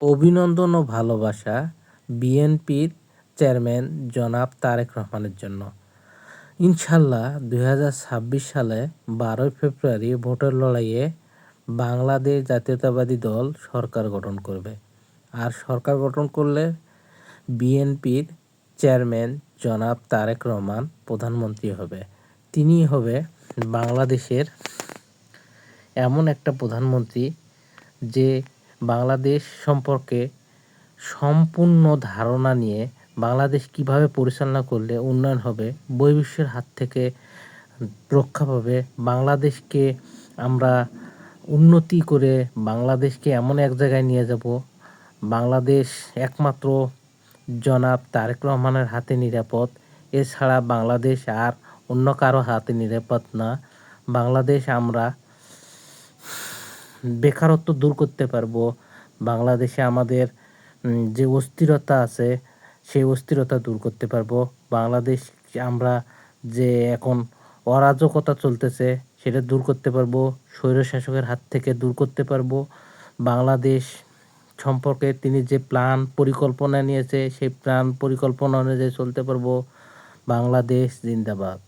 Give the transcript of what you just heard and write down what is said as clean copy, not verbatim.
অভিনন্দন ও ভালোবাসা বিএনপির চেয়ারম্যান জনাব তারেক রহমানের জন্য। ইনশাল্লাহ ২০২৬ সালে ১২ই ফেব্রুয়ারি ভোটের লড়াইয়ে বাংলাদেশ জাতীয়তাবাদী দল সরকার গঠন করবে। আর সরকার গঠন করলে বিএনপির চেয়ারম্যান জনাব তারেক রহমান প্রধানমন্ত্রী হবে। তিনিই হবে বাংলাদেশের এমন একটা প্রধানমন্ত্রী যে বাংলাদেশ সম্পর্কে সম্পূর্ণ ধারণা নিয়ে বাংলাদেশ কিভাবে পরিচালনা করলে উন্নয়ন হবে, বহির্বিশ্বের হাত থেকে রক্ষা পাবে, বাংলাদেশকে আমরা উন্নতি করে বাংলাদেশকে এমন এক জায়গায় নিয়ে যাব, বাংলাদেশ একমাত্র জনাব তারেক রহমানের হাতে নিরাপদ। এছাড়া বাংলাদেশ আর অন্য কারো হাতে নিরাপদ না। বাংলাদেশ আমরা বেকারত্ব দূর করতে পারবো। বাংলাদেশে আমাদের যে অস্থিরতা আছে সেই অস্থিরতা দূর করতে পারবো। বাংলাদেশ আমরা যে এখন অরাজকতা চলতেছে সেটা দূর করতে পারবো। স্বৈরশাসকের হাত থেকে দূর করতে পারবো। বাংলাদেশ সম্পর্কে তিনি যে প্ল্যান পরিকল্পনা নিয়েছে সেই প্ল্যান পরিকল্পনা অনুযায়ী চলতে পারবো। বাংলাদেশ জিন্দাবাদ।